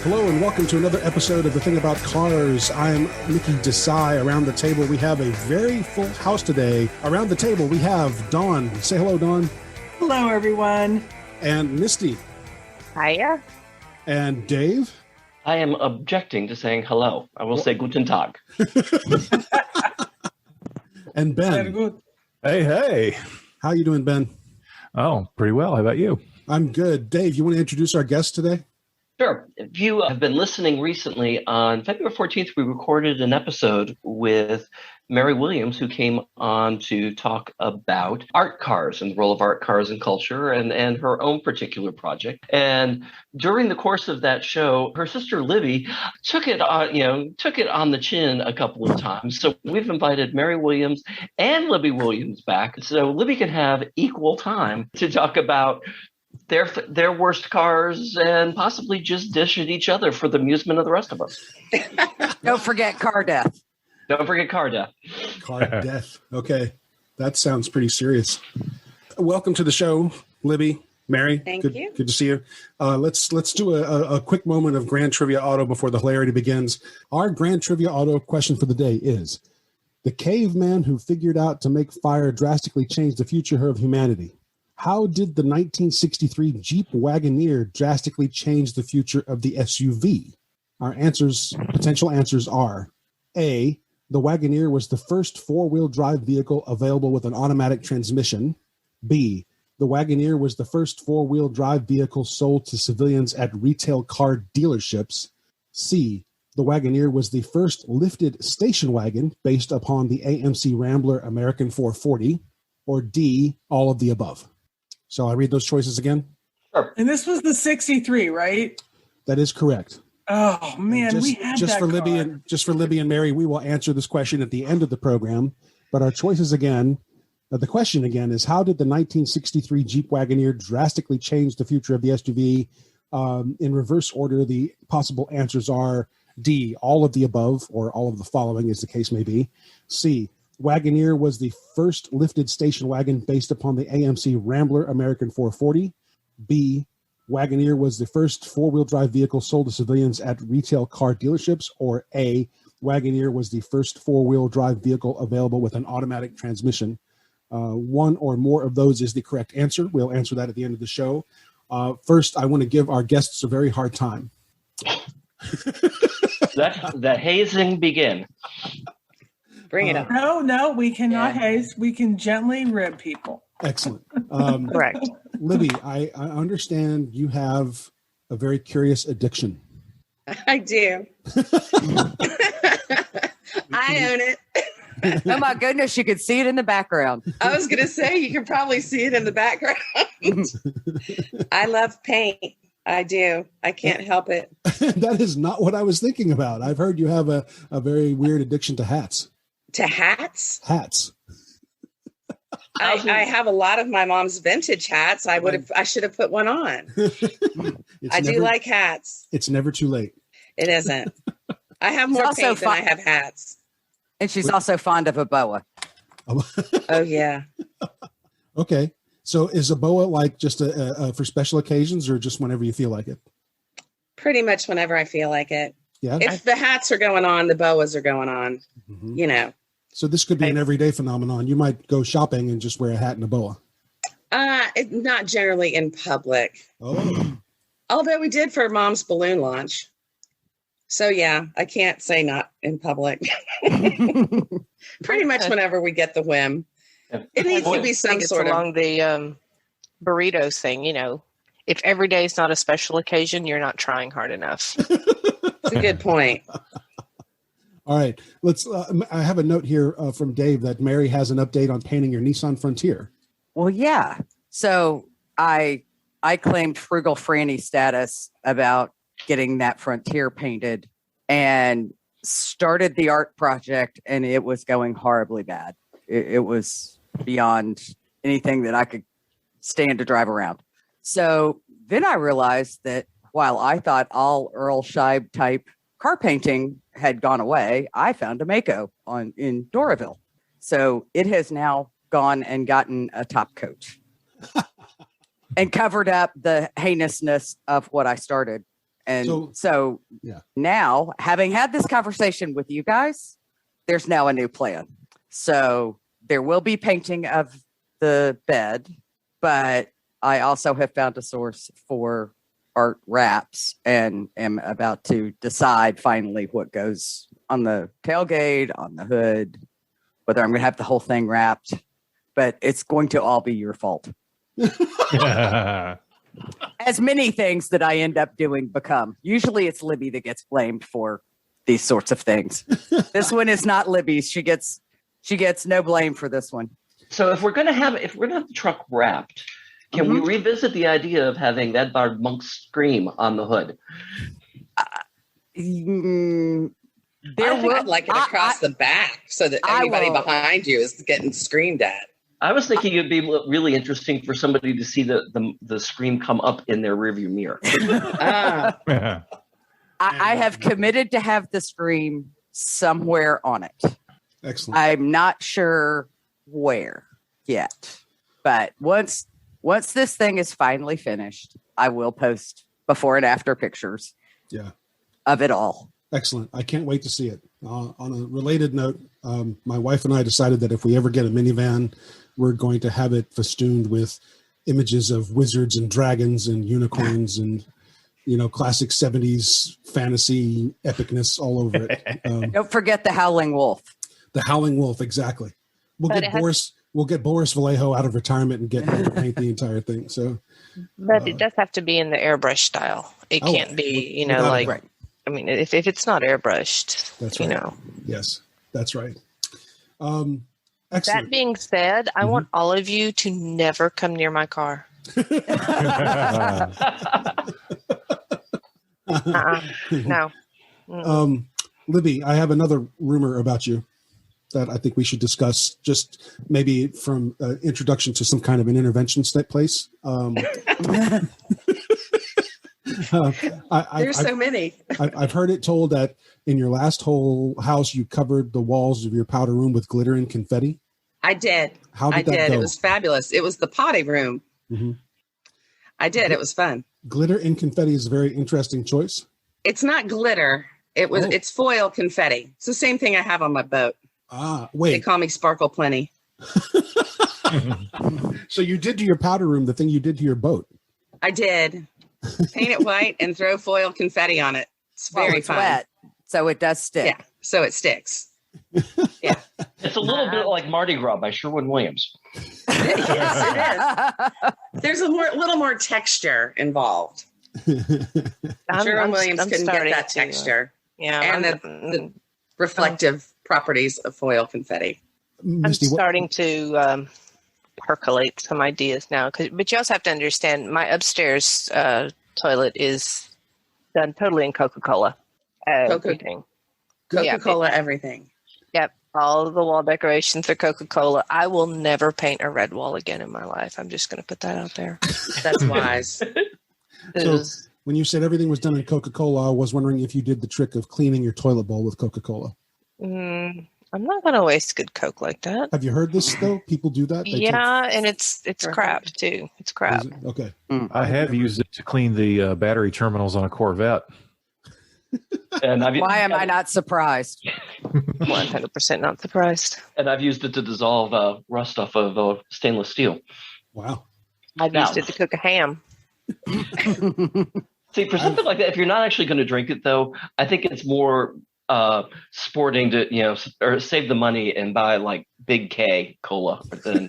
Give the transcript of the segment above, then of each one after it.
Hello and welcome to another episode of The Thing About Cars. I'm Mickey Desai. Around the table, we have a very full house today. Around the table, we have Dawn. Say hello, Dawn. Hello, everyone. And Misty. Hiya. And Dave. I am objecting to saying hello. I will say Guten Tag. And Ben. Hey. How you doing, Ben? Oh, pretty well. How about you? I'm good. Dave, you want to introduce our guest today? Sure. If you have been listening recently, on February 14th, we recorded an episode with Mary Williams, who came on to talk about art cars and the role of art cars in culture and her own particular project. And during the course of that show, her sister Libby took it on the chin a couple of times. So we've invited Mary Williams and Libby Williams back, so Libby can have equal time to talk about their worst cars and possibly just dish at each other for the amusement of the rest of us. Don't forget car death. Don't forget car death. Car death. Okay. That sounds pretty serious. Welcome to the show, Libby, Mary. Thank you. Good to see you. Let's do a quick moment of Grand Trivia Auto before the hilarity begins. Our Grand Trivia Auto question for the day is, the caveman who figured out to make fire drastically changed the future of humanity. How did the 1963 Jeep Wagoneer drastically change the future of the SUV? Our potential answers are: A, the Wagoneer was the first four-wheel drive vehicle available with an automatic transmission. B, the Wagoneer was the first four-wheel drive vehicle sold to civilians at retail car dealerships. C, the Wagoneer was the first lifted station wagon based upon the AMC Rambler American 440. Or D, all of the above. Shall I read those choices again? Sure. And this was the 63, right? That is correct. Oh, man, we had that for Libby car. Just for Libby and Mary, we will answer this question at the end of the program. But our choices again, the question again is, how did the 1963 Jeep Wagoneer drastically change the future of the SUV? In reverse order, the possible answers are D, all of the above, or all of the following, as the case may be. C, Wagoneer was the first lifted station wagon based upon the AMC Rambler American 440. B, Wagoneer was the first four-wheel drive vehicle sold to civilians at retail car dealerships. Or A, Wagoneer was the first four-wheel drive vehicle available with an automatic transmission. One or more of those is the correct answer. We'll answer that at the end of the show. First, I want to give our guests a very hard time. Let the hazing begin. Bring it up. No, we cannot haze. We can gently rib people. Excellent. Correct. Libby, I understand you have a very curious addiction. I do. I own it. Oh my goodness, you could see it in the background. I was going to say, you can probably see it in the background. I love paint. I do. I can't help it. That is not what I was thinking about. I've heard you have a very weird addiction to hats. To hats? Hats. I have a lot of my mom's vintage hats. I should have put one on. I do like hats. It's never too late. It isn't. I have more paint than I have hats. And she's also fond of a boa. Oh, yeah. Okay. So is a boa like just for special occasions or just whenever you feel like it? Pretty much whenever I feel like it. Yeah. If the hats are going on, the boas are going on, you know. So this could be an everyday phenomenon. You might go shopping and just wear a hat and a boa. Not generally in public. Oh. Although we did for Mom's balloon launch. So, yeah, I can't say not in public. Pretty much whenever we get the whim. It needs to be some sort of... along the burritos thing, you know. If every day is not a special occasion, you're not trying hard enough. It's a good point. All right. Let's. I have a note here from Dave that Mary has an update on painting your Nissan Frontier. Well, yeah. So I claimed frugal Franny status about getting that Frontier painted and started the art project, and it was going horribly bad. It was beyond anything that I could stand to drive around. So then I realized that while I thought all Earl Scheib type car painting had gone away, I found a Mako in Doraville. So it has now gone and gotten a top coat and covered up the heinousness of what I started. And yeah. Now, having had this conversation with you guys, there's now a new plan. So there will be painting of the bed, but I also have found a source for art wraps and am about to decide finally what goes on the tailgate, on the hood, whether I'm going to have the whole thing wrapped, but it's going to all be your fault. As many things that I end up doing become. Usually it's Libby that gets blamed for these sorts of things. This one is not Libby's. She gets no blame for this one. So if we're gonna have the truck wrapped, can we revisit the idea of having Edvard Munk's scream on the hood? I'd like it across the back so that everybody behind you is getting screamed at. I was thinking it'd be really interesting for somebody to see the scream come up in their rearview mirror. I have committed to have the scream somewhere on it. Excellent. I'm not sure where yet, but once this thing is finally finished, I will post before and after pictures. Yeah. Of it all. Excellent. I can't wait to see it. On a related note, my wife and I decided that if we ever get a minivan, we're going to have it festooned with images of wizards and dragons and unicorns and, classic 70s fantasy epicness all over it. Don't forget the Howling Wolf. The Howling Wolf, exactly. We'll get Boris Vallejo out of retirement and get him to paint the entire thing. So, but it does have to be in the airbrush style. It can't be, right. I mean, if it's not airbrushed, that's right. Yes, that's right. Excellent. That being said, I want all of you to never come near my car. No. Libby, I have another rumor about you that I think we should discuss, just maybe from introduction to some kind of an intervention place. There's so many. I've heard it told that in your last whole house, you covered the walls of your powder room with glitter and confetti. I did. How did that go? It was fabulous. It was the potty room. Mm-hmm. I did. It was fun. Glitter and confetti is a very interesting choice. It's not glitter. It's foil confetti. It's the same thing I have on my boat. Wait. They call me Sparkle Plenty. So you did to your powder room the thing you did to your boat. I did. Paint it white and throw foil confetti on it. It's very fun. Wet, so it does stick. Yeah, so it sticks. Yeah. It's a little bit like Mardi Gras by Sherwin-Williams. Yes, it is. There's a little more texture involved. Sherwin-Williams couldn't get that texture. And the reflective properties of foil confetti. Misty, I'm starting to percolate some ideas now. But you also have to understand, my upstairs toilet is done totally in Coca-Cola. Everything. Coca-Cola, everything. Yep. All of the wall decorations are Coca-Cola. I will never paint a red wall again in my life. I'm just going to put that out there. That's wise. So when you said everything was done in Coca-Cola, I was wondering if you did the trick of cleaning your toilet bowl with Coca-Cola. I'm not going to waste good Coke like that. Have you heard this, though? People do that? And it's crap, too. It's crap. Okay. I have used it to clean the battery terminals on a Corvette. And why am I not surprised? 100% not surprised. And I've used it to dissolve rust off of stainless steel. Wow. I've used it to cook a ham. See, for something like that, if you're not actually going to drink it, though, I think it's more sporting to, or save the money and buy like Big K cola. Than...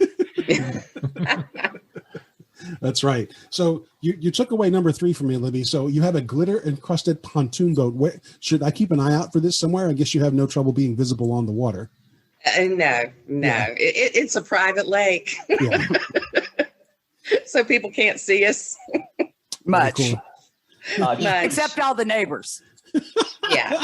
That's right. So you took away number 3 from me, Libby. So you have a glitter encrusted pontoon boat. Should I keep an eye out for this somewhere? I guess you have no trouble being visible on the water. No. Yeah. It's a private lake. Yeah. So people can't see us. Much. Cool. Much. Except all the neighbors. Yeah.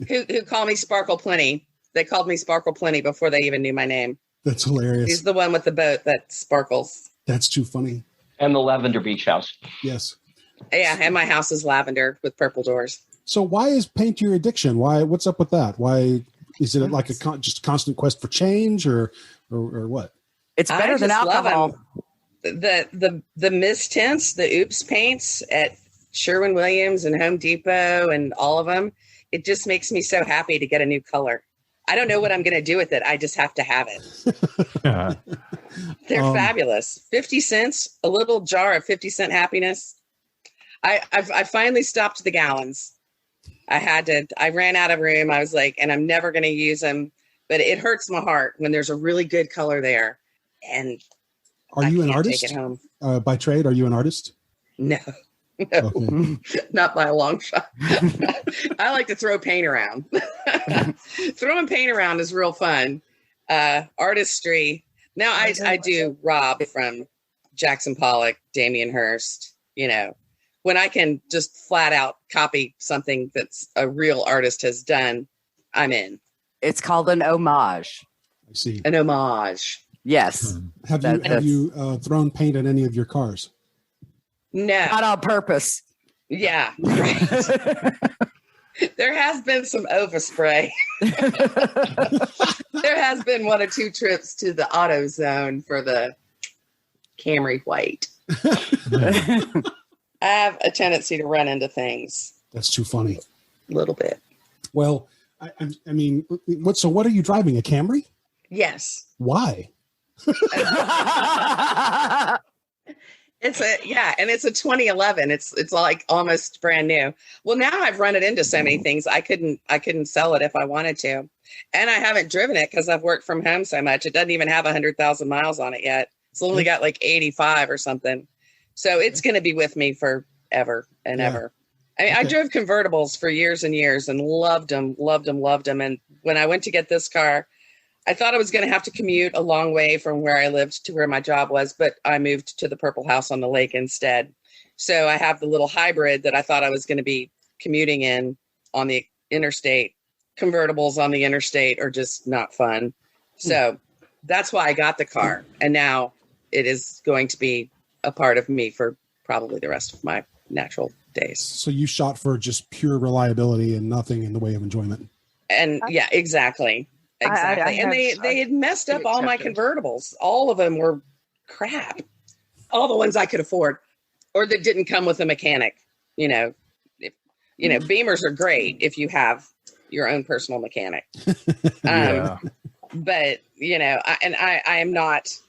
who call me Sparkle Plenty. They called me Sparkle Plenty before they even knew my name. That's hilarious. He's the one with the boat that sparkles. That's too funny. And the Lavender Beach House. Yes. Yeah, and my house is lavender with purple doors. So why is paint your addiction? What's up with that? Why is it like just a constant quest for change or what? It's better than alcohol. the mist tints, the oops paints at Sherwin-Williams and Home Depot and all of them, it just makes me so happy to get a new color. I don't know what I'm going to do with it. I just have to have it. They're fabulous. 50 cents, a little jar of 50-cent happiness. I finally stopped the gallons. I ran out of room. I was like, and I'm never going to use them, but it hurts my heart when there's a really good color there. And are you an artist? Take it home. By trade, are you an artist? No, Okay. not by a long shot. I like to throw paint around. Throwing paint around is real fun. Artistry. Now I do Rob from Jackson Pollock, Damien Hirst, when I can just flat out copy something that's a real artist has done, I'm in. It's called an homage. I see. An homage. Yes. Have you thrown paint at any of your cars? No. Not on purpose. Yeah. Right. There has been some overspray. There has been 1 or 2 trips to the auto zone for the Camry white. I have a tendency to run into things. That's too funny. A little bit. Well, I mean, what are you driving? A Camry? Yes. Why? It's a 2011. It's like almost brand new. Well, now I've run it into so many things. I couldn't sell it if I wanted to. And I haven't driven it because I've worked from home so much. It doesn't even have 100,000 miles on it yet. It's only got like 85 or something. So it's going to be with me forever and ever. I mean, I drove convertibles for years and years and loved them. And when I went to get this car, I thought I was going to have to commute a long way from where I lived to where my job was, but I moved to the Purple House on the Lake instead. So I have the little hybrid that I thought I was going to be commuting in on the interstate. Convertibles on the interstate are just not fun. So that's why I got the car. And now it is going to be a part of me for probably the rest of my natural days. So you shot for just pure reliability and nothing in the way of enjoyment. And yeah, exactly. Exactly. And they had messed up all my convertibles. All of them were crap. All the ones I could afford or that didn't come with a mechanic. Beamers are great if you have your own personal mechanic. But, I am not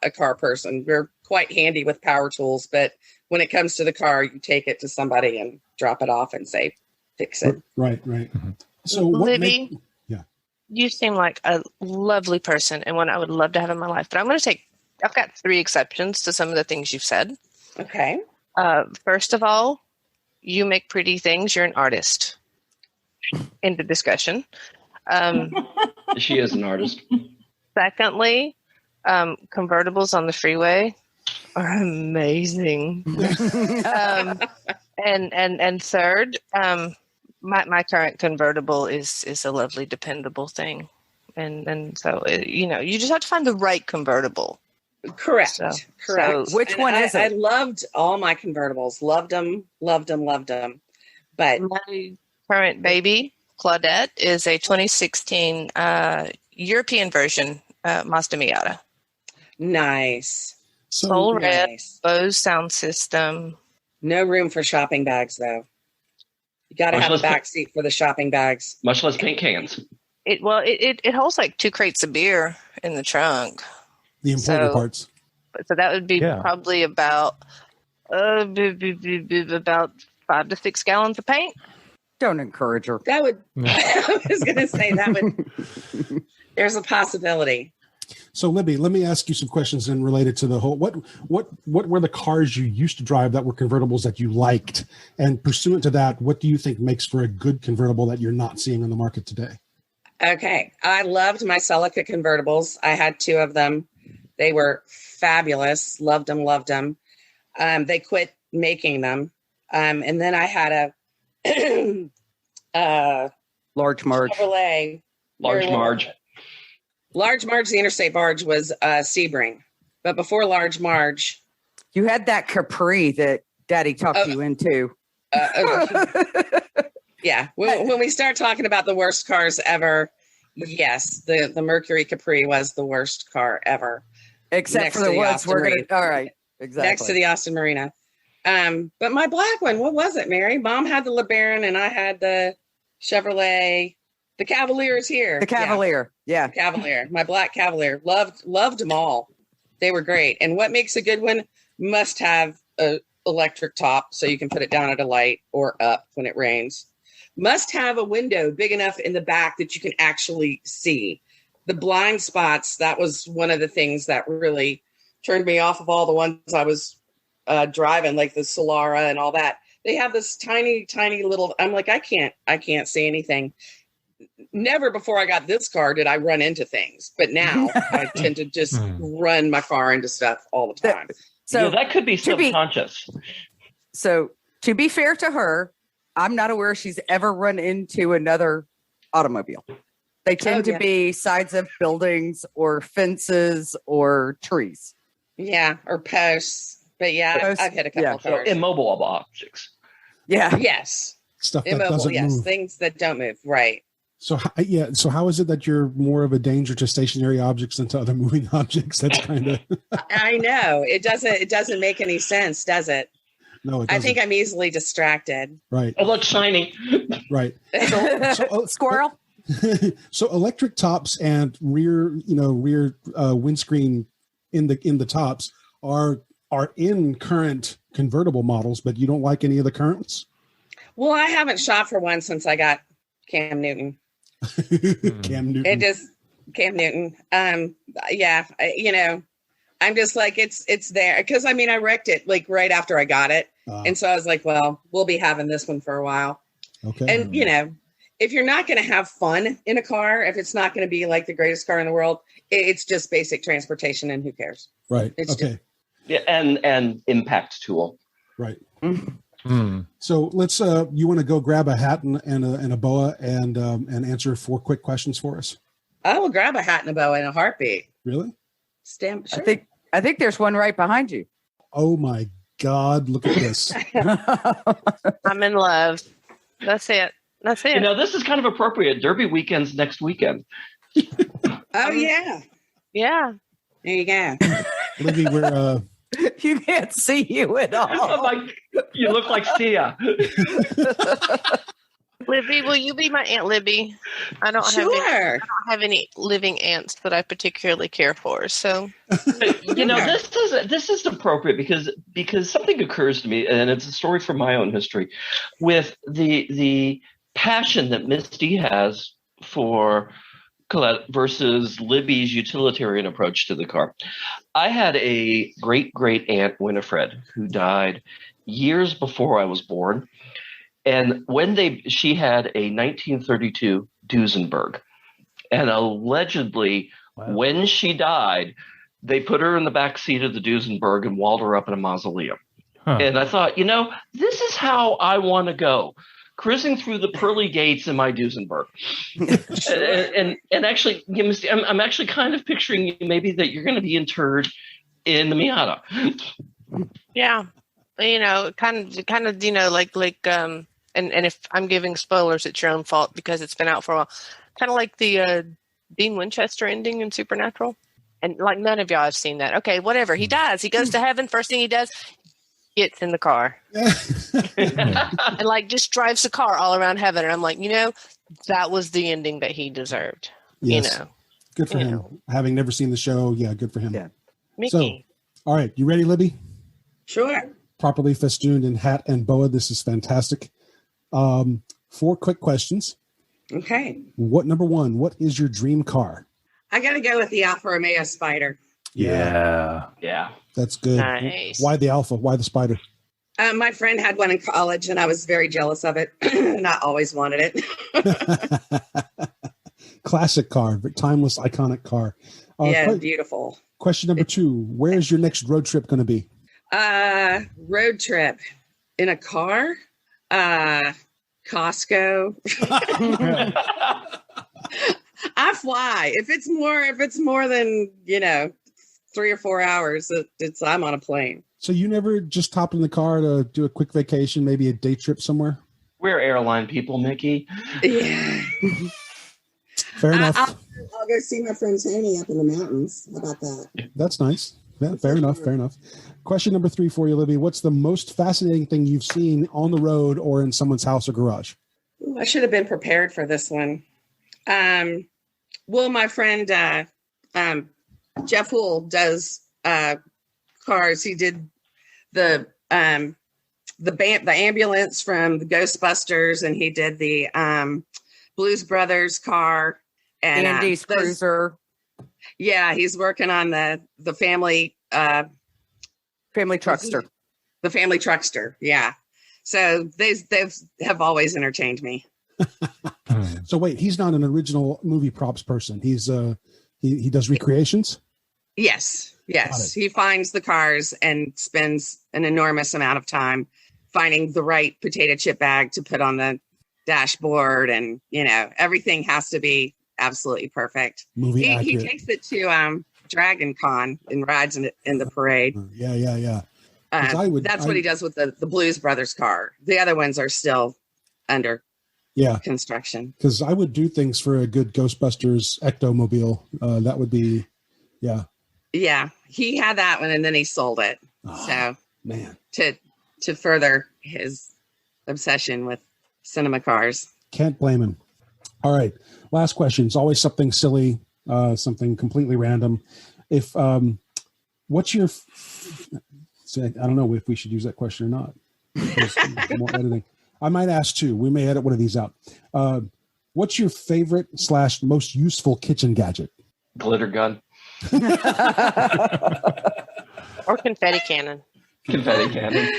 a car person. We're quite handy with power tools, but when it comes to the car, you take it to somebody and drop it off and say, fix it. Right. Mm-hmm. So Libby, you seem like a lovely person and one I would love to have in my life, but I've got 3 exceptions to some of the things you've said. Okay. First of all, you make pretty things. You're an artist. End of discussion. She is an artist. Secondly, convertibles on the freeway are amazing. And third, my current convertible is a lovely, dependable thing. And so, you just have to find the right convertible. Correct. Correct. So which one is it? I loved all my convertibles. Loved them. But my current baby, Claudette, is a 2016 European version Mazda Miata. Nice. Soul red, Bose sound system. No room for shopping bags, though. You got to have a back seat for the shopping bags. Much less paint cans. It holds like 2 crates of beer in the trunk. The important parts. So that would be probably about 5 to 6 gallons of paint. Don't encourage her. That would. I was going to say that would. There's a possibility. So Libby, let me ask you some questions then related to the whole. What were the cars you used to drive that were convertibles that you liked? And pursuant to that, what do you think makes for a good convertible that you're not seeing on the market today? Okay, I loved my Celica convertibles. I had 2 of them. They were fabulous. Loved them. They quit making them, and then I had a Large Marge. Chevrolet. Large Marge, the Interstate Barge was Sebring. But before Large Marge... You had that Capri that Daddy talked you into. Yeah. When we start talking about the worst cars ever, yes, the Mercury Capri was the worst car ever. Except next for to the the ones Austin we're going Marine. to, all right. Exactly. Next to the Austin Marina. But my black one, what was it, Mary? Mom had the LeBaron and I had the Chevrolet. The Cavalier is here. The Cavalier. Yeah. Cavalier. My black Cavalier. Loved them all. They were great. And what makes a good one? Must have a electric top so you can put it down at a light or up when it rains. Must have a window big enough in the back that you can actually see. The blind spots, that was one of the things that really turned me off of all the ones I was driving, like the Solara and all that. They have this tiny, tiny little, I'm like, I can't see anything. Never before I got this car did I run into things, but now I tend to just run my car into stuff all the time. So that could be subconscious. So to be fair to her, I'm not aware she's ever run into another automobile. They tend to be sides of buildings or fences or trees. Yeah, or posts. But I've hit a couple of cars. So immobile objects. Yeah. Yes. Stuff that immobile, doesn't move. Things that don't move. Right. So So how is it that you're more of a danger to stationary objects than to other moving objects? That's kind of. I know it doesn't make any sense, does it? No, it doesn't. I think I'm easily distracted. Right. Oh, look, shiny. Right. Squirrel. So electric tops and rear windscreen in the tops are in current convertible models, but you don't like any of the current ones? Well, I haven't shot for one since I got Cam Newton. Cam Newton. Cam Newton. I'm just like, it's there. Cause I mean, I wrecked it like right after I got it. And so I was like, well, we'll be having this one for a while. Okay. And if you're not going to have fun in a car, if it's not going to be like the greatest car in the world, it's just basic transportation and who cares? Right. Okay. And impact tool. Right. So let's. You want to go grab a hat and a boa and answer 4 quick questions for us? I will grab a hat and a boa in a heartbeat. Really? Sure. I think there's one right behind you. Oh my God! Look at this. I'm in love. That's it. This is kind of appropriate. Derby weekend's next weekend. Oh yeah. Yeah. There you go. Libby, we're. You can't see you at all. You look like Sia. Libby, will you be my Aunt Libby? I don't have any living aunts that I particularly care for. So this is appropriate because something occurs to me, and it's a story from my own history, with the passion that Misty has for Kadett versus Libby's utilitarian approach to the car. I had a great aunt Winifred who died years before I was born, and she had a 1932 Duesenberg, and allegedly when she died, they put her in the back seat of the Duesenberg and walled her up in a mausoleum. And I thought, this is how I want to go. Cruising through the pearly gates in my Duesenberg. and actually, I'm actually kind of picturing you maybe that you're going to be interred in the Miata. Yeah. And if I'm giving spoilers, it's your own fault because it's been out for a while. Kind of like the Dean Winchester ending in Supernatural. And like none of y'all have seen that. Okay, whatever. He dies. He goes to heaven. First thing he does, gets in the car and just drives the car all around heaven. And I'm like, that was the ending that he deserved. Yes. Good for him. Having never seen the show, good for him. Yeah. Mickey. So, all right, you ready, Libby? Sure. Properly festooned in hat and boa. This is fantastic. 4 quick questions. Okay. Number 1, what is your dream car? I got to go with the Alfa Romeo Spider. Yeah. That's good. Nice. Why the Alpha? Why the Spider? My friend had one in college, and I was very jealous of it. And I always wanted it. Classic car, timeless, iconic car. Beautiful. Question number 2, where's your next road trip going to be? Road trip in a car? Costco. I fly. If it's more than 3 or 4 hours, I'm on a plane. So you never just hop in the car to do a quick vacation, maybe a day trip somewhere? We're airline people, Mickey. Yeah. Fair enough. I'll go see my friend Tony up in the mountains. How about that? That's nice. Yeah, fair enough. Fair enough. Question number 3 for you, Libby. What's the most fascinating thing you've seen on the road or in someone's house or garage? Ooh, I should have been prepared for this one. Well, my friend Jeff Hool does cars. He did the ambulance from the Ghostbusters, and he did the Blues Brothers car and Andy's cruiser. Yeah, he's working on the family truckster. The family truckster. Yeah. So they have always entertained me. So wait, he's not an original movie props person. He's he does recreations? Yes. He finds the cars and spends an enormous amount of time finding the right potato chip bag to put on the dashboard, and everything has to be absolutely perfect. He takes it to Dragon Con and rides in the parade. Yeah. That's what he does with the Blues Brothers car. The other ones are still under construction. Because I would do things for a good Ghostbusters Ectomobile. That would be, yeah. Yeah, he had that one and then he sold it. So man, to further his obsession with cinema cars. Can't blame him. All right, last question. It's always something silly, something completely random. If what's your? I don't know if we should use that question or not. More editing. I might ask two. We may edit one of these out. What's your favorite / most useful kitchen gadget? Glitter gun. Or confetti cannon. Confetti cannon.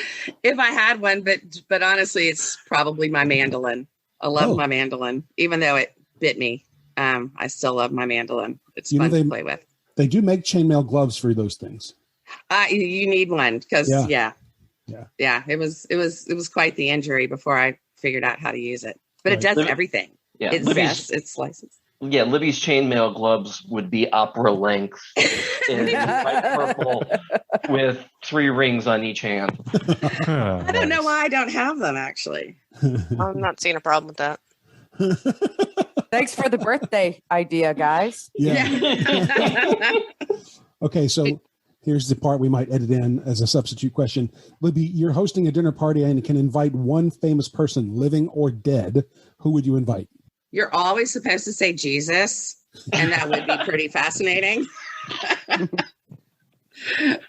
If I had one, but honestly, it's probably my mandolin. I love my mandolin, even though it bit me. I still love my mandolin. It's fun to play with. They do make chainmail gloves for those things. You need one because it was quite the injury before I figured out how to use it. But it does everything. Yeah, it zests, it slices. Yeah, Libby's chainmail gloves would be opera length in light purple with 3 rings on each hand. I don't know why I don't have them, actually. I'm not seeing a problem with that. Thanks for the birthday idea, guys. Yeah. Okay, so here's the part we might edit in as a substitute question. Libby, you're hosting a dinner party and can invite one famous person, living or dead. Who would you invite? You're always supposed to say Jesus, and that would be pretty fascinating.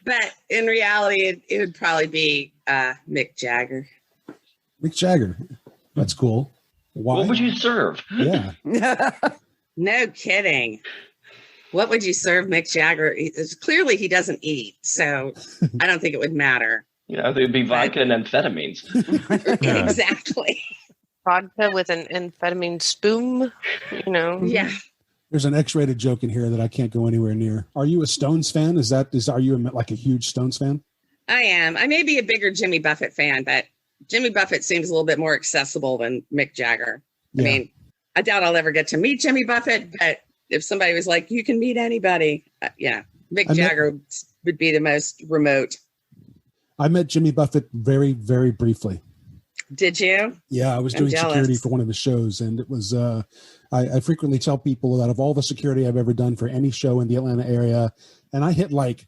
But in reality, it would probably be Mick Jagger. Mick Jagger. That's cool. Why? What would you serve? Yeah. No kidding. What would you serve Mick Jagger? Clearly, he doesn't eat, so I don't think it would matter. Yeah, there'd be vodka and amphetamines. Exactly. Vodka with an amphetamine spoon, Yeah. There's an X-rated joke in here that I can't go anywhere near. Are you a Stones fan? Are you like a huge Stones fan? I am. I may be a bigger Jimmy Buffett fan, but Jimmy Buffett seems a little bit more accessible than Mick Jagger. Yeah. I mean, I doubt I'll ever get to meet Jimmy Buffett, but if somebody was like, you can meet anybody, Mick Jagger would be the most remote. I met Jimmy Buffett very, very briefly. Did you? Yeah, I was doing security for one of his shows, and it was. I frequently tell people that of all the security I've ever done for any show in the Atlanta area, and I hit like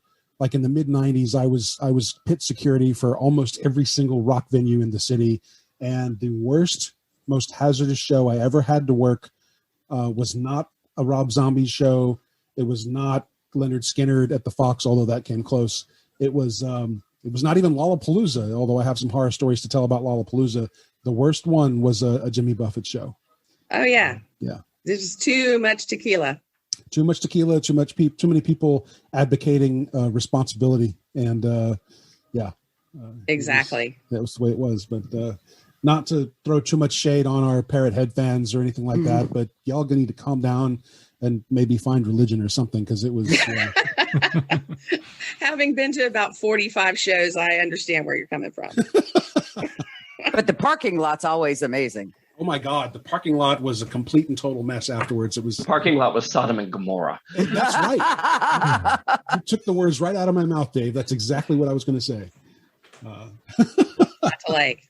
in the mid '90s, I was pit security for almost every single rock venue in the city, and the worst, most hazardous show I ever had to work was not a Rob Zombie show. It was not Leonard Skinner at the Fox, although that came close. It was not even Lollapalooza, although I have some horror stories to tell about Lollapalooza. The worst one was a Jimmy Buffett show. Oh, yeah. Yeah. There's too much tequila. Too much tequila, too many people advocating responsibility. And exactly. That was the way it was. But not to throw too much shade on our Parrot Head fans or anything like that, but y'all gonna need to calm down and maybe find religion or something, because it was... Having been to about 45 shows, I understand where you're coming from. But the parking lot's always amazing. Oh my God, the parking lot was a complete and total mess afterwards. It was... The parking lot was Sodom and Gomorrah. That's right. You took the words right out of my mouth, Dave. That's exactly what I was going to say. Like.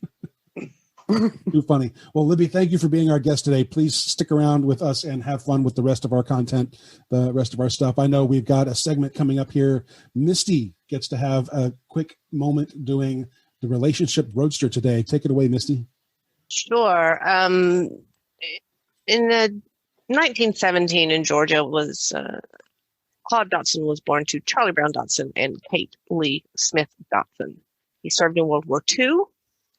Too funny. Well, Libby, thank you for being our guest today. Please stick around with us and have fun with the rest of our content, the rest of our stuff. I know we've got a segment coming up here. Misty gets to have a quick moment doing the Relationship Roadster today. Take it away, Misty. Sure. In the 1917 in Georgia was Claude Dotson was born to Charlie Brown Dotson and Kate Lee Smith Dotson. He served in World War II,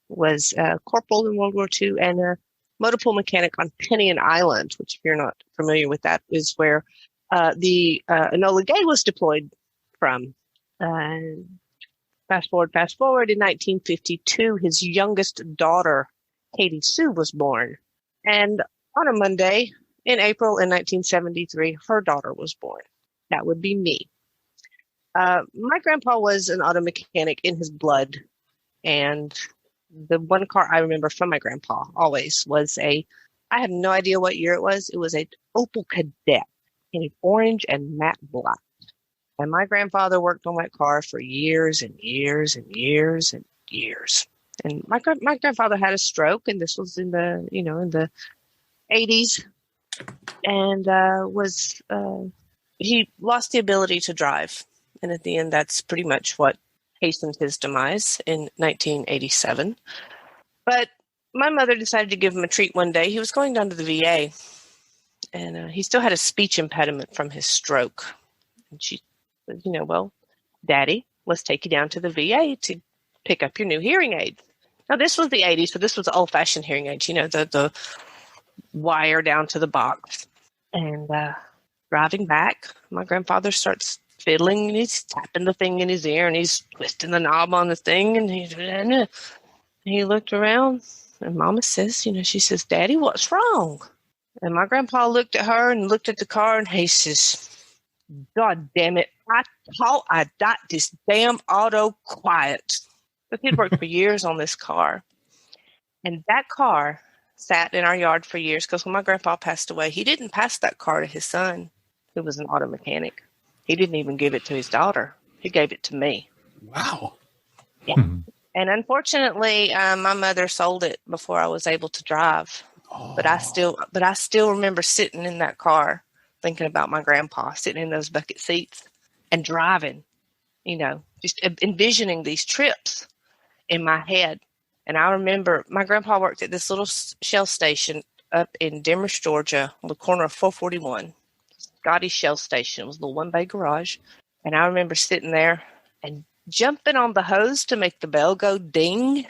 was a corporal in World War II, and a motor pool mechanic on Pinion Island, which, if you're not familiar with that, is where the Enola Gay was deployed from. Fast forward. In 1952, his youngest daughter, Katie Sue, was born. And on a Monday in April in 1973, her daughter was born. That would be me. My grandpa was an auto mechanic in his blood. And the one car I remember from my grandpa always was I have no idea what year it was. It was a Opel Kadett in orange and matte black. And my grandfather worked on that car for years and years and years and years. And my grandfather had a stroke, and this was in the, in the 80s, and he lost the ability to drive. And at the end, that's pretty much what hastened his demise in 1987. But my mother decided to give him a treat one day. He was going down to the VA, and he still had a speech impediment from his stroke. And she said, well, Daddy, let's take you down to the VA to pick up your new hearing aids. Now, this was the 80s, so this was old-fashioned hearing aids, the wire down to the box. And driving back, my grandfather starts fiddling, and he's tapping the thing in his ear, and he's twisting the knob on the thing, and he looked around, and Mama says, she says, Daddy, what's wrong? And my grandpa looked at her and looked at the car, and he says, God damn it, I thought I got this damn auto quiet. But he'd worked for years on this car. And that car sat in our yard for years, because when my grandpa passed away, he didn't pass that car to his son, who was an auto mechanic. He didn't even give it to his daughter. He gave it to me. Wow. Yeah. And unfortunately, my mother sold it before I was able to drive. Oh. But I still remember sitting in that car thinking about my grandpa, sitting in those bucket seats and driving, just envisioning these trips in my head. And I remember my grandpa worked at this little Shell station up in Demorge, Georgia, on the corner of 441. Scotty's Shell station. It was the one-bay garage. And I remember sitting there and jumping on the hose to make the bell go ding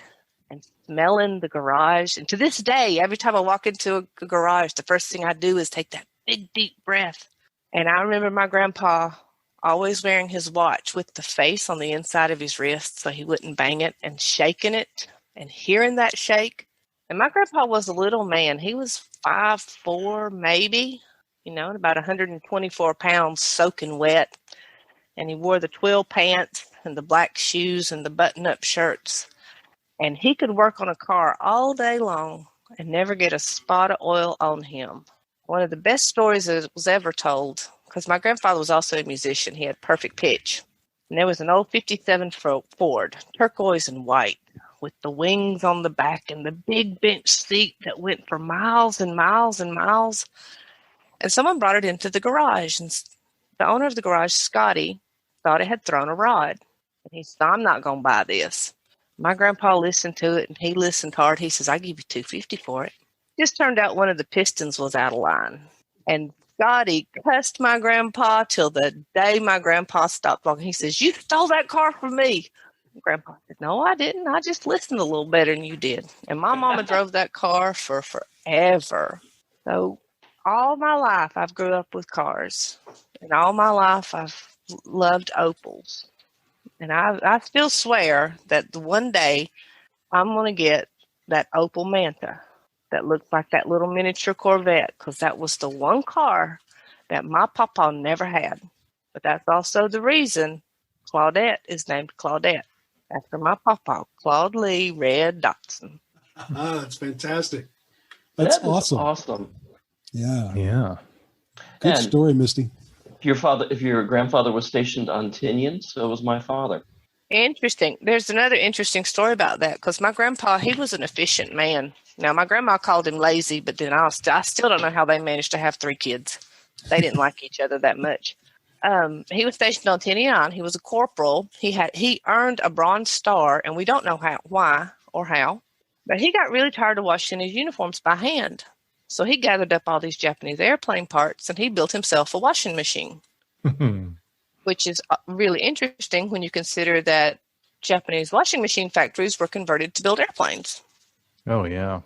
and smelling the garage. And to this day, every time I walk into a garage, the first thing I do is take that big, deep breath. And I remember my grandpa always wearing his watch with the face on the inside of his wrist so he wouldn't bang it, and shaking it and hearing that shake. And my grandpa was a little man. He was 5'4", maybe, about 124 pounds soaking wet. And he wore the twill pants and the black shoes and the button-up shirts. And he could work on a car all day long and never get a spot of oil on him. One of the best stories that was ever told, because my grandfather was also a musician. He had perfect pitch. And there was an old 57 Ford, turquoise and white, with the wings on the back and the big bench seat that went for miles and miles and miles. And someone brought it into the garage. And the owner of the garage, Scotty, thought it had thrown a rod. And he said, I'm not going to buy this. My grandpa listened to it, and he listened hard. He says, I give you $250 for it. Just turned out one of the pistons was out of line. And Scotty cussed my grandpa till the day my grandpa stopped walking. He says, you stole that car from me. Grandpa said, no, I didn't. I just listened a little better than you did. And my mama drove that car for forever. So all my life, I've grew up with cars. And all my life, I've loved Opels. And I still swear that one day I'm going to get that Opel Manta that looked like that little miniature Corvette, because that was the one car that my papa never had. But that's also the reason Claudette is named Claudette, after my papa, Claude Lee Red Dotson. That's fantastic. That's awesome. Yeah. Yeah. Good story, Misty. If your grandfather was stationed on Tinian, so was my father. Interesting. There's another interesting story about that because my grandpa, he was an efficient man. Now, my grandma called him lazy, but then I still don't know how they managed to have 3 kids. They didn't like each other that much. He was stationed on Tinian. He was a corporal. He earned a Bronze Star, and we don't know why or how, but he got really tired of washing his uniforms by hand. So he gathered up all these Japanese airplane parts, and he built himself a washing machine. Which is really interesting when you consider that Japanese washing machine factories were converted to build airplanes. Oh, yeah.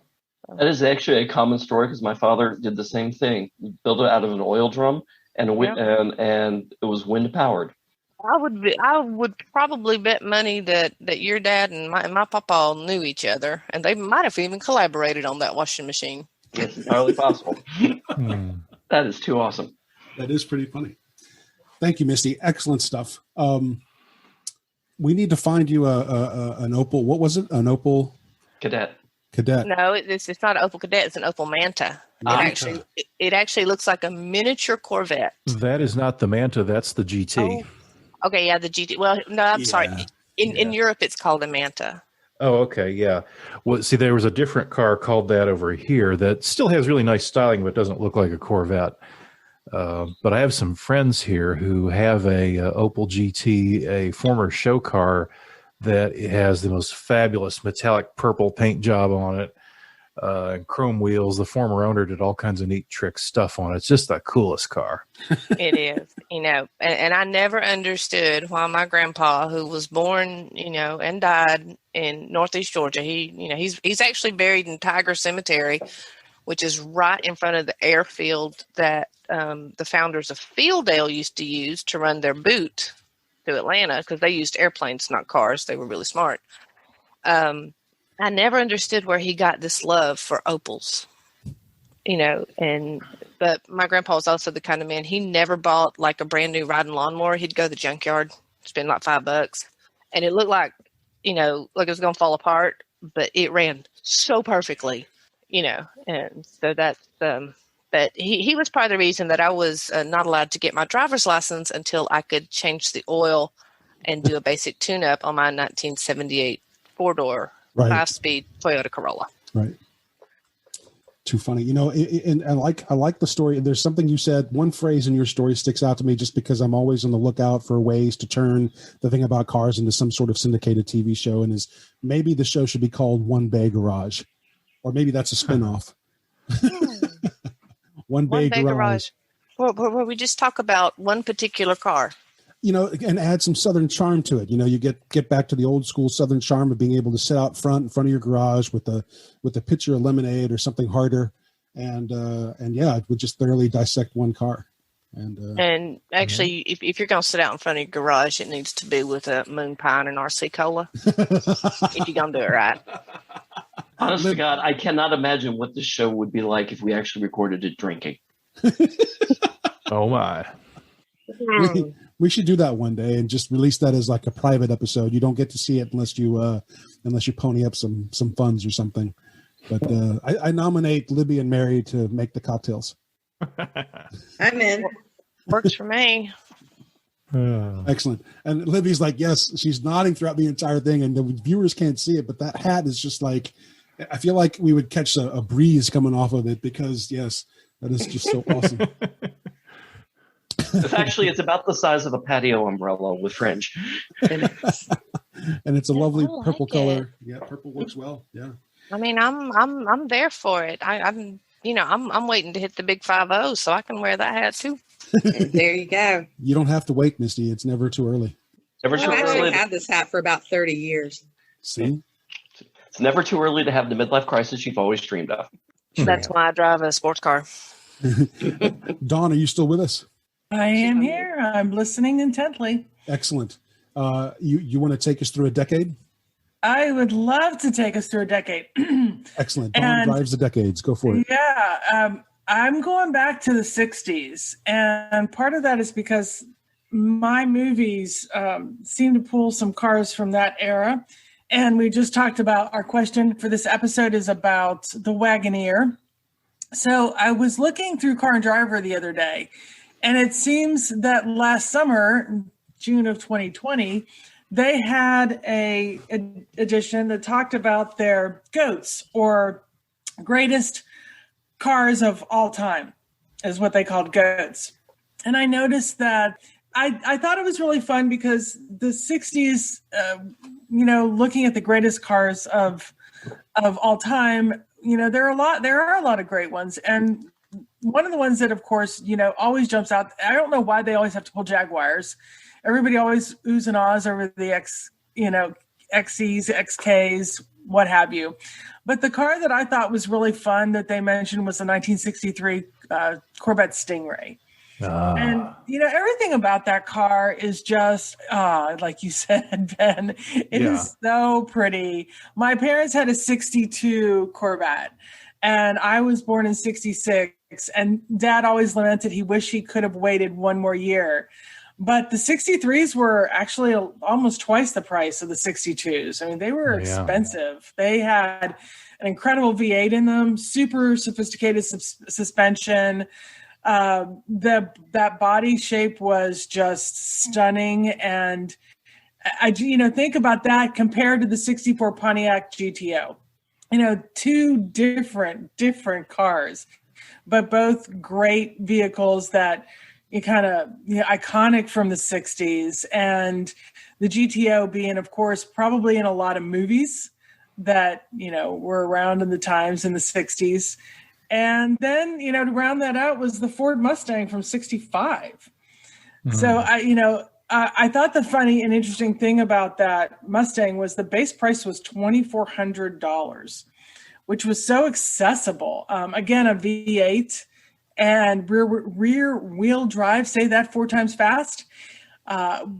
That is actually a common story because my father did the same thing. He built it out of an oil drum, and and it was wind powered. I would probably bet money that your dad and my papa knew each other, and they might have even collaborated on that washing machine. It's entirely possible. That is too awesome. That is pretty funny. Thank you, Misty. Excellent stuff. We need to find you an Opel. What was it? An Opel Kadett. No, it's not an Opel Kadett. It's an Opel Manta. It actually looks like a miniature Corvette. That is not the Manta. That's the GT. Oh, okay, yeah, the GT. Well, no, I'm sorry. In Europe, it's called a Manta. Oh, okay, yeah. Well, see, there was a different car called that over here that still has really nice styling, but doesn't look like a Corvette. But I have some friends here who have a Opel GT, a former show car that has the most fabulous metallic purple paint job on it, and chrome wheels. The former owner did all kinds of neat trick stuff on it. It's just the coolest car. It is, and I never understood why my grandpa, who was born, and died in Northeast Georgia, he's actually buried in Tiger Cemetery, which is right in front of the airfield that the founders of Fieldale used to use to run their boot to Atlanta, because they used airplanes, not cars. They were really smart. I never understood where he got this love for Opels, but my grandpa was also the kind of man, he never bought like a brand new riding lawnmower. He'd go to the junkyard, spend like $5, and it looked like it was going to fall apart, but it ran so perfectly, and so that's, but he was part of the reason that I was not allowed to get my driver's license until I could change the oil and do a basic tune-up on my 1978 four-door 5-speed Toyota Corolla. Right. Too funny. And I like the story. There's something you said, one phrase in your story sticks out to me just because I'm always on the lookout for ways to turn the thing about cars into some sort of syndicated TV show, and is maybe the show should be called One Bay Garage, or maybe that's a spinoff. One Bay Garage. Where we just talk about one particular car. And add some Southern charm to it. You get back to the old school Southern charm of being able to sit out front in front of your garage with a pitcher of lemonade or something harder, and it would just thoroughly dissect one car. And actually, if you're going to sit out in front of your garage, it needs to be with a Moon Pine and RC Cola. If you're going to do it right. Honest to God, I cannot imagine what this show would be like if we actually recorded it drinking. Oh my! We should do that one day and just release that as like a private episode. You don't get to see it unless you pony up some funds or something. But I nominate Libby and Mary to make the cocktails. I'm in. Works for me. Excellent. And Libby's like, yes, she's nodding throughout the entire thing, and the viewers can't see it, but that hat is just like, I feel like we would catch a breeze coming off of it because, yes, that is just so awesome. It's about the size of a patio umbrella with fringe. And it's a lovely purple color. Yeah, purple works well. Yeah. I mean, I'm there for it. I'm waiting to hit the big 5-0 so I can wear that hat too. There you go. You don't have to wait, Misty. It's never too early. I've actually had this hat for about 30 years. See? It's never too early to have the midlife crisis you've always dreamed of. That's why I drive a sports car. Dawn, are you still with us? I am here. I'm listening intently. Excellent. You want to take us through a decade? I would love to take us through a decade. Excellent. Dawn drives the decades. Go for it. Yeah. I'm going back to the 60s. And part of that is because my movies seem to pull some cars from that era. And we just talked about, our question for this episode is about the Wagoneer. So I was looking through Car and Driver the other day, and it seems that last summer, June of 2020, they had a edition that talked about their goats, or greatest cars of all time, is what they called goats. And I noticed that I thought it was really fun because the 60s, looking at the greatest cars of all time, there are a lot of great ones. And one of the ones that, of course, always jumps out. I don't know why they always have to pull Jaguars. Everybody always oohs and ahs over the XCs, XKs, what have you. But the car that I thought was really fun that they mentioned was the 1963 Corvette Stingray. And, everything about that car is just, like you said, Ben, it is so pretty. My parents had a 62 Corvette, and I was born in 66, and Dad always lamented he wished he could have waited one more year. But the 63s were actually almost twice the price of the 62s. I mean, they were expensive. They had an incredible V8 in them, super sophisticated suspension. That body shape was just stunning. And I think about that compared to the 64 Pontiac GTO, two different cars, but both great vehicles that iconic from the 60s. And the GTO being, of course, probably in a lot of movies that, were around in the times in the 60s. And then, to round that out was the Ford Mustang from 65. Mm-hmm. So I thought the funny and interesting thing about that Mustang was the base price was $2,400, which was so accessible. Again, a V8 and rear wheel drive, say that 4 times fast.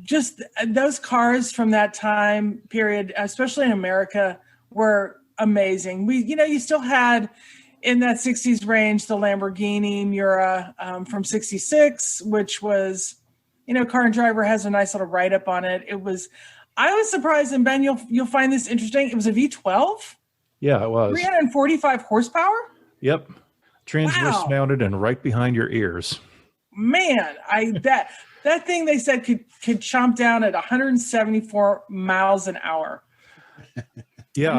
Just those cars from that time period, especially in America, were amazing. You still had in that 60s range, the Lamborghini Miura from 66, which was, Car and Driver has a nice little write-up on it. I was surprised, and Ben, you'll find this interesting. It was a V12. Yeah, it was. 345 horsepower? Yep. Transverse mounted and right behind your ears. Man, that thing they said could chomp down at 174 miles an hour. Yeah,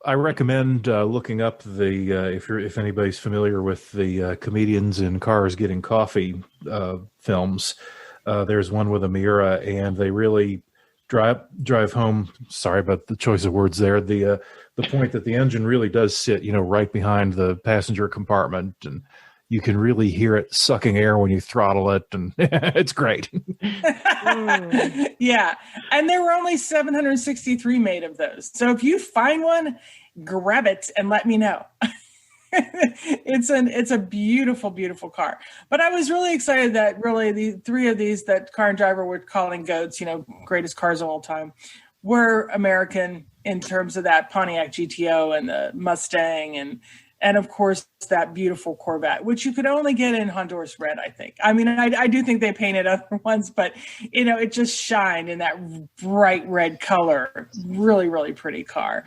I recommend looking up the if anybody's familiar with the Comedians in Cars Getting Coffee films. There's one with a Miura, and they really drive home. Sorry about the choice of words there. The point that the engine really does sit, right behind the passenger compartment, and you can really hear it sucking air when you throttle it, and it's great. Yeah, and there were only 763 made of those. So if you find one, grab it and let me know. It's a beautiful, beautiful car. But I was really excited that really the 3 of these that Car and Driver were calling GOATs, greatest cars of all time, were American in terms of that Pontiac GTO and the Mustang and of course that beautiful Corvette, which you could only get in Honduras red, I think. I mean, I do think they painted other ones, but it just shined in that bright red color. Really, really pretty car.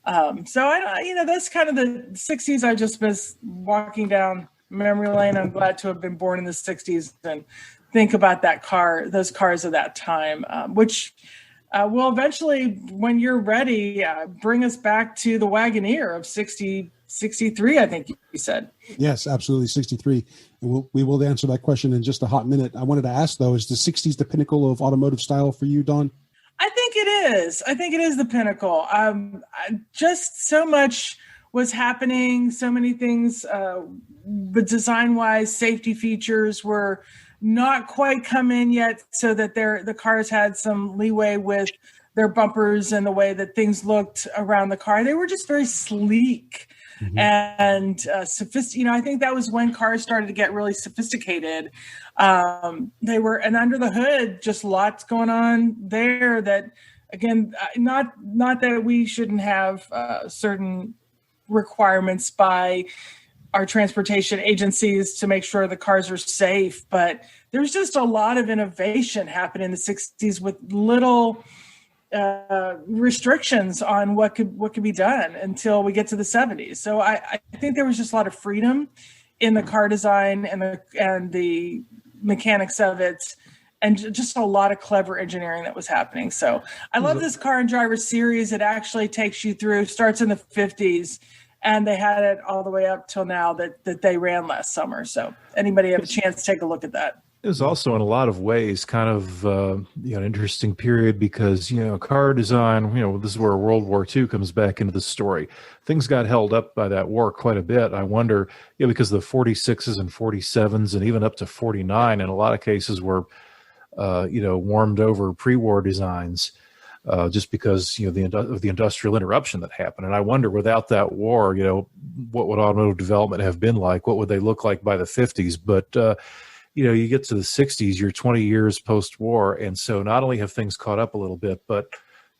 So that's kind of the 60s. I just was walking down memory lane. I'm glad to have been born in the 60s and think about those cars of that time, which will eventually, when you're ready, bring us back to the Wagoneer of 63, I think you said. Yes, absolutely, 63. And we will answer that question in just a hot minute. I wanted to ask, though, is the 60s the pinnacle of automotive style for you, Dawn? I think it is. I think it is the pinnacle. Just so much was happening, so many things, but design-wise, safety features were not quite come in yet, so that the cars had some leeway with their bumpers and the way that things looked around the car. They were just very sleek. Mm-hmm. And sophisticated. I think that was when cars started to get really sophisticated. They were, and under the hood, just lots going on there. That again, not that we shouldn't have certain requirements by our transportation agencies to make sure the cars are safe, but there's just a lot of innovation happening in the 60s with little restrictions on what could be done until we get to the 70s. So I think there was just a lot of freedom in the car design and the mechanics of it. and just a lot of clever engineering that was happening. So I love this Car and Driver series. It actually takes you through, starts in the 50s, and they had it all the way up till now that they ran last summer. So anybody have a chance to take a look at that. It was also in a lot of ways kind of an interesting period because, car design, this is where World War II comes back into the story. Things got held up by that war quite a bit. I wonder, because the 46s and 47s and even up to 49 in a lot of cases were, warmed over pre-war designs just because, of the industrial interruption that happened. And I wonder without that war, what would automotive development have been like? What would they look like by the 50s? But, you get to the 60s, you're 20 years post-war, and so not only have things caught up a little bit, but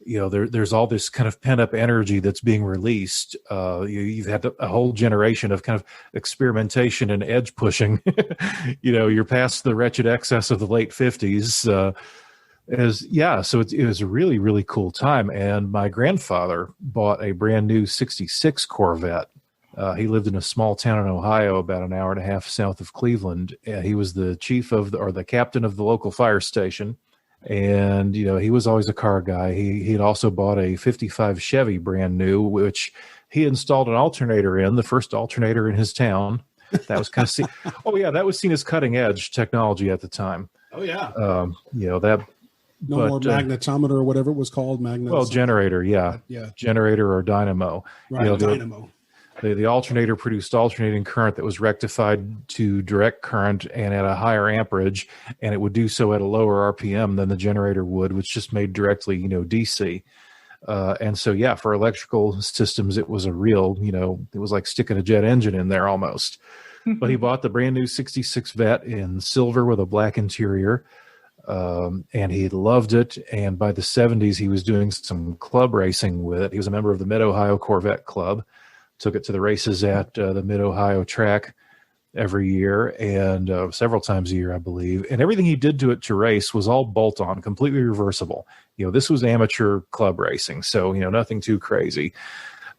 there's all this kind of pent-up energy that's being released. You've had a whole generation of kind of experimentation and edge pushing. You're past the wretched excess of the late 50s. So it was a really, really cool time. And my grandfather bought a brand new 66 Corvette. He lived in a small town in Ohio, about an hour and a half south of Cleveland. He was the chief the captain of the local fire station. And, he was always a car guy. He had also bought a 55 Chevy brand new, which he installed an alternator in, the first alternator in his town. That was kind of that was seen as cutting edge technology at the time. Oh, yeah. More magnetometer or whatever it was called. Generator. Yeah. Generator or dynamo. Right. Dynamo. The alternator produced alternating current that was rectified to direct current and at a higher amperage, and it would do so at a lower RPM than the generator would, which just made directly, DC. And so, for electrical systems, it was a real, it was like sticking a jet engine in there almost. But he bought the brand new 66 Vet in silver with a black interior, and he loved it. And by the 70s, he was doing some club racing with it. He was a member of the Mid-Ohio Corvette Club. Took it to the races at the Mid-Ohio track every year and several times a year, I believe. And everything he did to it to race was all bolt-on, completely reversible. This was amateur club racing, so, nothing too crazy.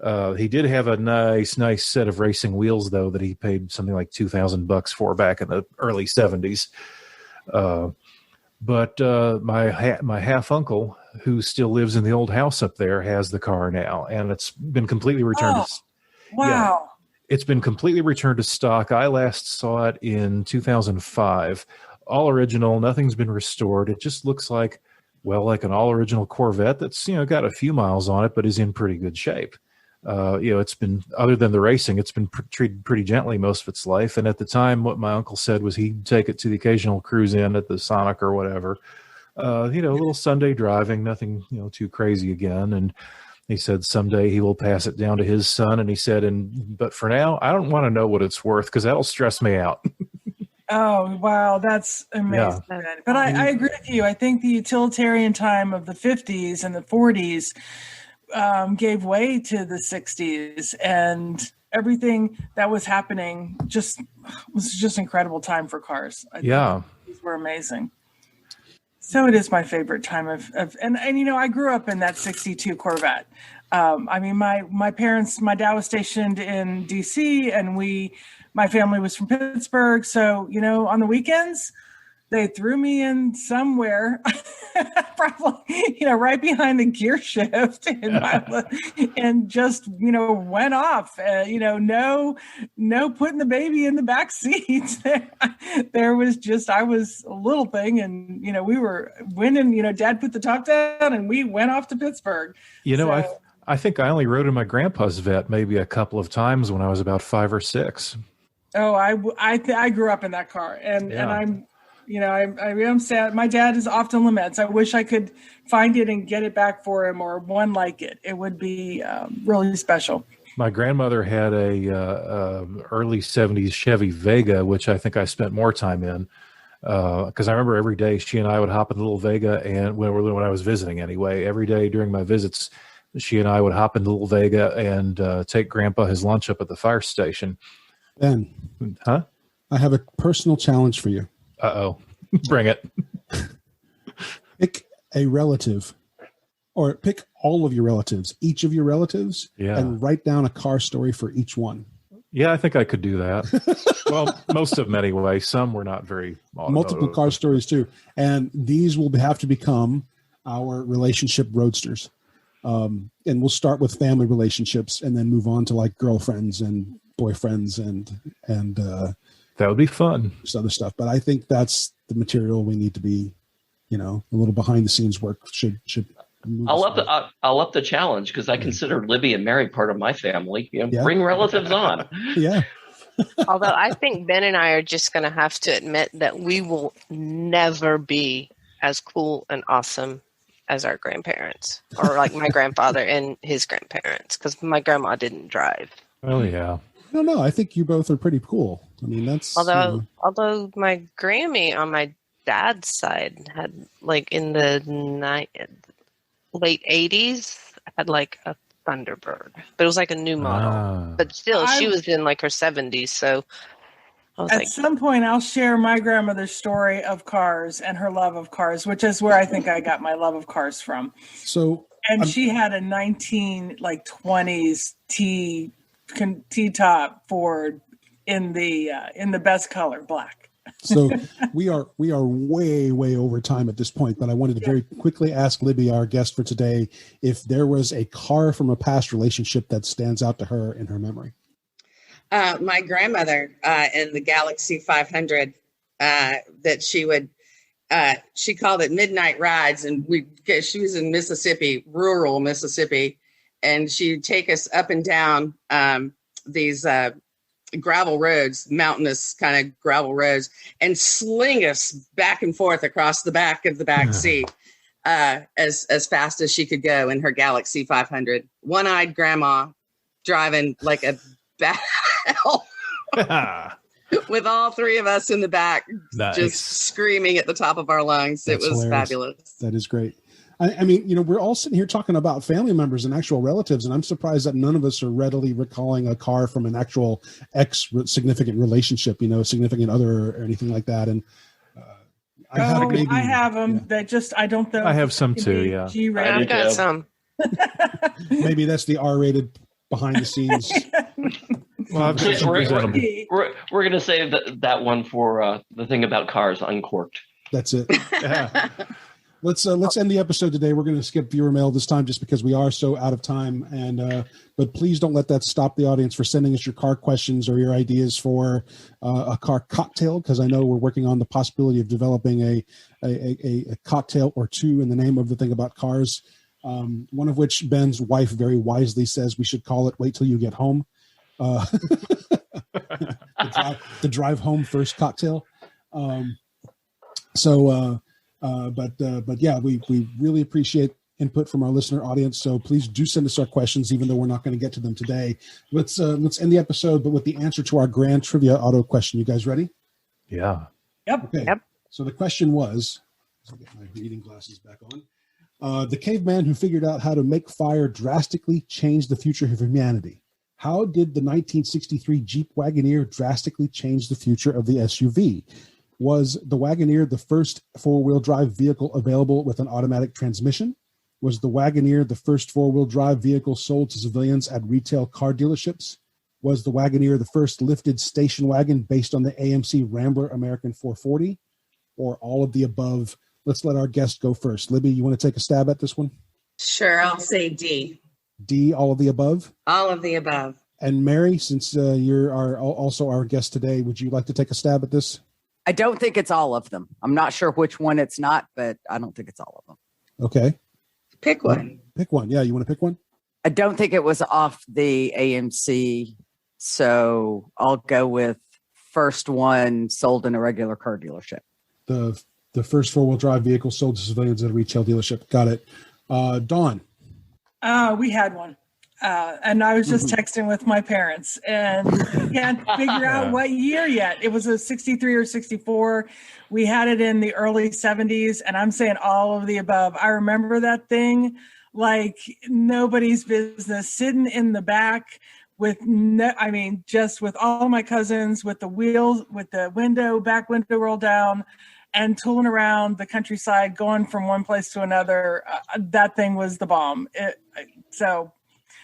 He did have a nice set of racing wheels, though, that he paid something like $2,000 for back in the early 70s. But my half-uncle, who still lives in the old house up there, has the car now, and it's been completely returned. Wow. Yeah, it's been completely returned to stock. I last saw it in 2005. All original, nothing's been restored. It just looks like an all original Corvette that's, got a few miles on it, but is in pretty good shape. It's been, other than the racing, it's been treated pretty gently most of its life. And at the time, what my uncle said was he'd take it to the occasional cruise in at the Sonic or whatever. A little Sunday driving, nothing, too crazy again. And he said someday he will pass it down to his son. And he said, but for now, I don't want to know what it's worth because that'll stress me out. Oh, wow. That's amazing. Yeah. But I agree with you. I think the utilitarian time of the 50s and the 40s gave way to the 60s, and everything that was happening was just incredible time for cars. I think these were amazing. So it is my favorite time and I grew up in that 62 Corvette. My parents, my dad was stationed in DC and my family was from Pittsburgh. So, on the weekends, they threw me in somewhere, probably, right behind the gear shift and just, went off, no putting the baby in the back seat. There was I was a little thing and, we were winning, Dad put the top down and we went off to Pittsburgh. I think I only rode in my grandpa's Vet maybe a couple of times when I was about 5 or 6. Oh, I grew up in that car and I'm, I am sad. My dad is often laments. I wish I could find it and get it back for him or one like it. It would be really special. My grandmother had a early 70s Chevy Vega, which I think I spent more time in because I remember every day she and I would hop in the little Vega, and when I was visiting anyway, every day during my visits, she and I would hop in the little Vega and take Grandpa his lunch up at the fire station. Ben, huh? I have a personal challenge for you. Uh-oh. Bring it. Pick a relative, or pick all of your relatives, each of your relatives, and write down a car story for each one. Yeah, I think I could do that. Well, most of them anyway. Some were not very automotive. Multiple car stories too, and these will have to become our relationship roadsters. And we'll start with family relationships, and then move on to like girlfriends and boyfriends and that would be fun. Just other stuff. But I think that's the material we need to be, a little behind the scenes work should. I'll up the challenge because I consider Libby and Mary part of my family. Bring relatives on. Yeah. Although I think Ben and I are just going to have to admit that we will never be as cool and awesome as our grandparents, or like my grandfather and his grandparents, because my grandma didn't drive. Oh yeah. No, I think you both are pretty cool. I mean, that's although my Grammy on my dad's side had like in the late 80s had like a Thunderbird, but it was like a new model. But still, she was in like her 70s, so I was at some point I'll share my grandmother's story of cars and her love of cars, which is where I think I got my love of cars from. So, she had a 1920s T-top Ford in the best color, black. So we are way over time at this point, but I wanted to very quickly ask Libby, our guest for today, if there was a car from a past relationship that stands out to her in her memory. My grandmother in the Galaxy 500 that she would, she called it midnight rides, and she was in Mississippi, rural Mississippi, and she'd take us up and down these gravel roads, mountainous kind of gravel roads, and sling us back and forth across the back of the back seat as fast as she could go in her Galaxy 500. One-eyed grandma driving like a bat with all three of us in the back, just screaming at the top of our lungs. It was fabulous. That is great. I mean, we're all sitting here talking about family members and actual relatives, and I'm surprised that none of us are readily recalling a car from an actual significant relationship, significant other or anything like that. And I have them. Yeah. I don't know. I have some too. Yeah, I've got some. Maybe that's the R-rated behind the scenes. Well, we're going to save that one for the thing about cars uncorked. That's it. Yeah. Let's end the episode today. We're going to skip viewer mail this time just because we are so out of time. And but please don't let that stop the audience for sending us your car questions or your ideas for a car cocktail, because I know we're working on the possibility of developing a cocktail or two in the name of the thing about cars. One of which Ben's wife very wisely says we should call it "Wait Till You Get Home." The drive home first cocktail. But yeah, we really appreciate input from our listener audience. So please do send us our questions, even though we're not going to get to them today. Let's end the episode, but with the answer to our grand trivia auto question. You guys ready? Yeah. Yep. Okay. Yep. So the question was, I'll get my reading glasses back on. The caveman who figured out how to make fire drastically changed the future of humanity. How did the 1963 Jeep Wagoneer drastically change the future of the SUV? Was the Wagoneer the first four-wheel drive vehicle available with an automatic transmission? Was the Wagoneer the first four-wheel drive vehicle sold to civilians at retail car dealerships? Was the Wagoneer the first lifted station wagon based on the AMC Rambler American 440? Or all of the above? Let's let our guest go first. Libby, you want to take a stab at this one? Sure, I'll say D. D, all of the above? All of the above. And Mary, since you're also our guest today, would you like to take a stab at this? I don't think it's all of them. I'm not sure which one it's not, but I don't think it's all of them. Okay. Pick one. Pick one. Yeah, you want to pick one? I don't think it was off the AMC, so I'll go with first one sold in a regular car dealership. The first four-wheel drive vehicle sold to civilians at a retail dealership. Got it. Dawn. We had one. And I was just texting with my parents, and we can't figure out what year yet. It was a 63 or 64. We had it in the early 70s, and I'm saying all of the above. I remember that thing like nobody's business, sitting in the back with just with all my cousins, with the wheels, with the back window rolled down, and tooling around the countryside, going from one place to another. That thing was the bomb. So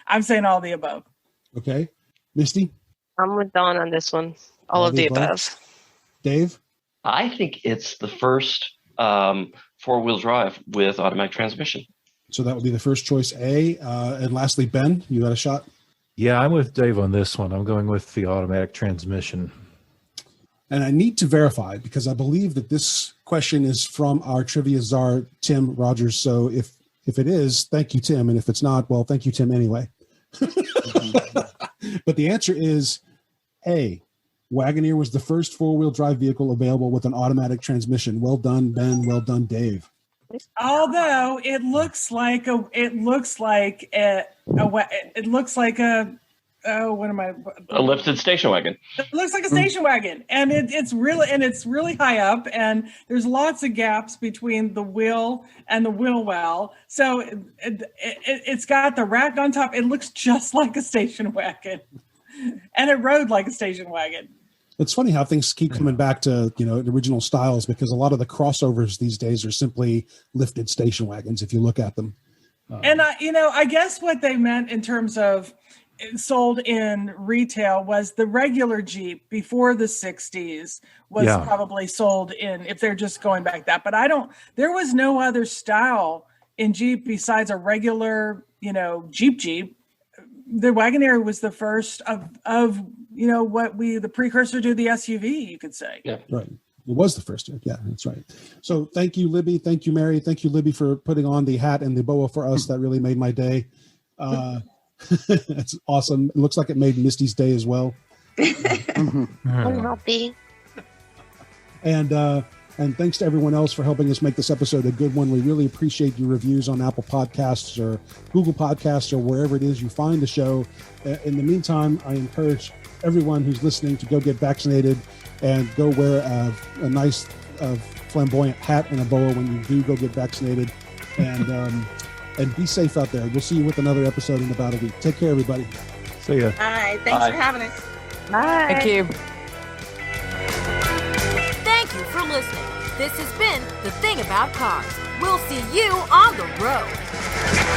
I'm saying all the above. Okay. Misty? I'm with Dawn on this one. All of the above. Dave? I think it's the first four-wheel drive with automatic transmission. So that would be the first choice, A. And lastly, Ben, you got a shot? Yeah, I'm with Dave on this one. I'm going with the automatic transmission. And I need to verify because I believe that this question is from our trivia czar, Tim Rogers. So if it is, thank you, Tim. And if it's not, well, thank you, Tim, anyway. But the answer is A. Wagoneer was the first four-wheel drive vehicle available with an automatic transmission. Well done, Ben. Well done, Dave. Although it looks like a lifted station wagon. It looks like a station wagon, and it's really high up, and there's lots of gaps between the wheel and the wheel well. So it's got the rack on top. It looks just like a station wagon, and it rode like a station wagon. It's funny how things keep coming back to, the original styles, because a lot of the crossovers these days are simply lifted station wagons if you look at them. And I guess what they meant in terms of sold in retail was the regular Jeep before the 60s was probably sold in, if they're just going back that. But there was no other style in Jeep besides a regular, Jeep. The Wagoneer was the first of the precursor to the SUV, you could say. Yeah. Right. It was the first. Yeah, that's right. So thank you, Libby. Thank you, Mary. Thank you, Libby, for putting on the hat and the boa for us. That really made my day. That's awesome. It looks like it made Misty's day as well. And thanks to everyone else for helping us make this episode a good one. We really appreciate your reviews on Apple Podcasts or Google Podcasts or wherever it is you find the show. In the meantime, I encourage everyone who's listening to go get vaccinated and go wear a nice flamboyant hat and a boa when you do go get vaccinated. And be safe out there. We'll see you with another episode in about a week. Take care, everybody. See ya. Bye. Thanks for having us. Bye. Thank you. Thank you for listening. This has been The Thing About Cars. We'll see you on the road.